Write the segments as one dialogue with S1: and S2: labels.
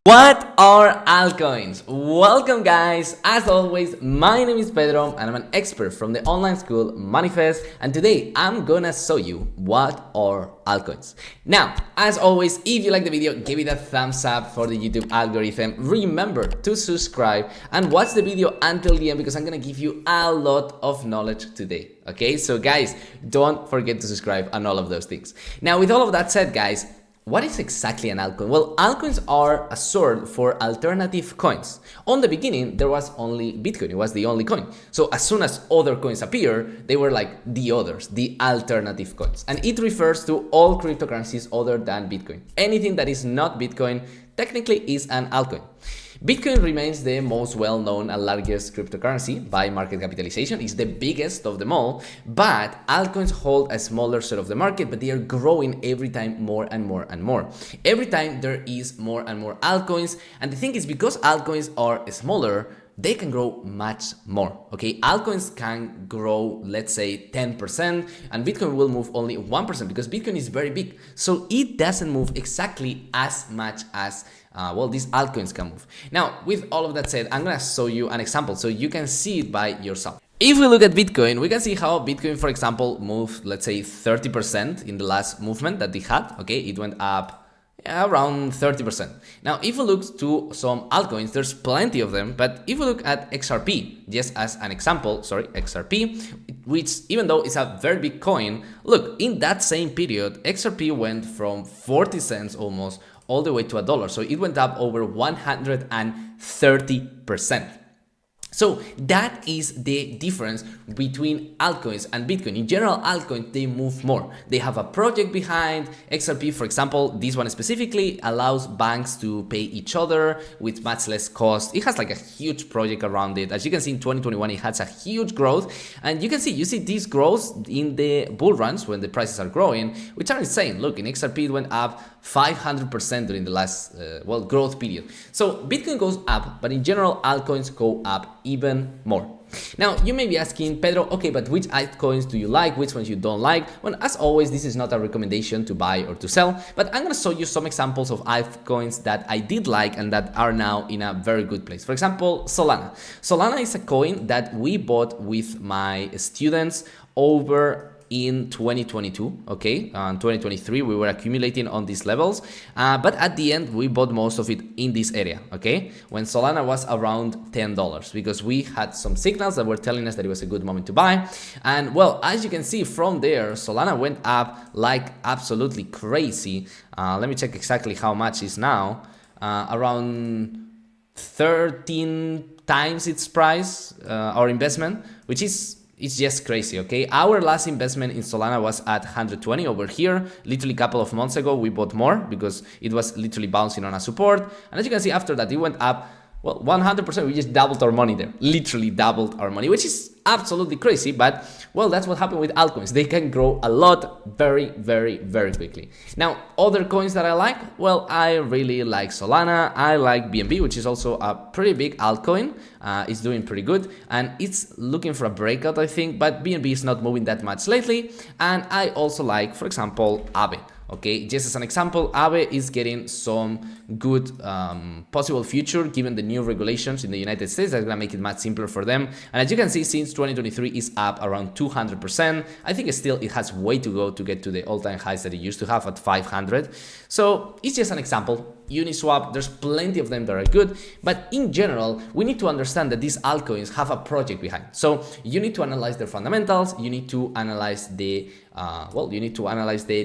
S1: What are altcoins? Welcome guys, as always, my name is Pedro and I'm an expert from the online school Moneyfest, and today I'm gonna show you what are altcoins. Now, as always, if you like the video, give it a thumbs up for the YouTube algorithm. Remember to subscribe and watch the video until the end because I'm gonna give you a lot of knowledge today. Okay, so guys, don't forget to subscribe and all of those things. Now, with all of that said, guys, what is exactly an altcoin? Well, altcoins are a sort for alternative coins. On the beginning, there was only Bitcoin. It was the only coin. So as soon as other coins appear, they were like the others, the alternative coins. And it refers to all cryptocurrencies other than Bitcoin. Anything that is not Bitcoin technically is an altcoin. Bitcoin remains the most well-known and largest cryptocurrency by market capitalization. It's the biggest of them all, but altcoins hold a smaller share of the market, but they are growing every time more and more and more. Every time there is more and more altcoins, and the thing is, because altcoins are smaller, they can grow much more, okay? Altcoins can grow, let's say 10%, and Bitcoin will move only 1% because Bitcoin is very big. So it doesn't move exactly as much as well, these altcoins can move. Now, with all of that said, I'm gonna show you an example so you can see it by yourself. If we look at Bitcoin, we can see how Bitcoin, for example, moved, let's say 30% in the last movement that they had, okay? It went up around 30%. Now, if we look to some altcoins, there's plenty of them, but if we look at XRP, just as an example, XRP, which even though it's a very big coin, look, in that same period, XRP went from 40 cents almost all the way to $1. So it went up over 130%. So that is the difference between altcoins and Bitcoin. In general, altcoins, they move more. They have a project behind. XRP, for example, this one specifically allows banks to pay each other with much less cost. It has like a huge project around it. As you can see in 2021, it has a huge growth. And you see this growth in the bull runs when the prices are growing, which are insane. Look, in XRP, it went up 500% during the last, growth period. So Bitcoin goes up, but in general, altcoins go up even more. Now, you may be asking, Pedro, okay, but which altcoins do you like? Which ones you don't like? Well, as always, this is not a recommendation to buy or to sell, but I'm going to show you some examples of altcoins that I did like and that are now in a very good place. For example, Solana. Solana is a coin that we bought with my students over in 2022, okay? In 2023, we were accumulating on these levels, but at the end, we bought most of it in this area, okay? When Solana was around $10, because we had some signals that were telling us that it was a good moment to buy. And well, as you can see from there, Solana went up like absolutely crazy. Let me check exactly how much is now. Around 13 times its price, our investment, which is it's just crazy, okay? Our last investment in Solana was at 120 over here. Literally a couple of months ago, we bought more because it was literally bouncing on a support. And as you can see, after that, it went up, well, 100%. We just doubled our money there. Literally doubled our money, which is absolutely crazy. But, well, that's what happened with altcoins. They can grow a lot very, very, very quickly. Now, other coins that I like, well, I really like Solana. I like BNB, which is also a pretty big altcoin. It's doing pretty good. And it's looking for a breakout, I think. But BNB is not moving that much lately. And I also like, for example, Aave. Okay, just as an example, Aave is getting some good possible future given the new regulations in the United States. That's gonna make it much simpler for them. And as you can see, since 2023 is up around 200%. I think it has way to go to get to the all-time highs that it used to have at 500. So it's just an example. Uniswap, there's plenty of them that are good, but in general, we need to understand that these altcoins have a project behind. So you need to analyze their fundamentals, you need to analyze the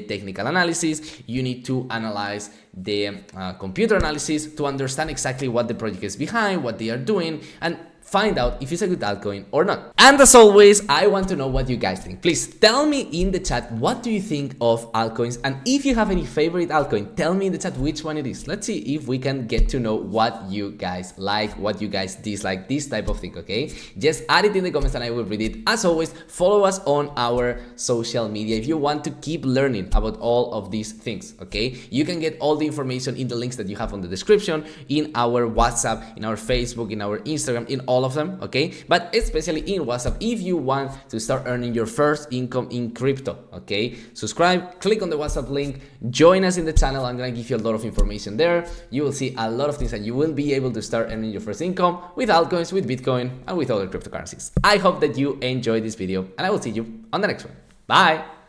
S1: technical analysis, you need to analyze the computer analysis to understand exactly what the project is behind, what they are doing, and find out if it's a good altcoin or not. And as always, I want to know what you guys think. Please tell me in the chat, what do you think of altcoins? And if you have any favorite altcoin, tell me in the chat which one it is. Let's see if we can get to know what you guys like, what you guys dislike, this type of thing, okay? Just add it in the comments and I will read it. As always, follow us on our social media if you want to keep learning about all of these things, okay? You can get all the information in the links that you have on the description, in our WhatsApp, in our Facebook, in our Instagram, in all all of them, okay? But especially in WhatsApp, if you want to start earning your first income in crypto, okay? Subscribe, click on the WhatsApp link, join us in the channel. I'm gonna give you a lot of information there. You will see a lot of things and you will be able to start earning your first income with altcoins, with Bitcoin, and with other cryptocurrencies. I hope that you enjoyed this video and I will see you on the next one. Bye!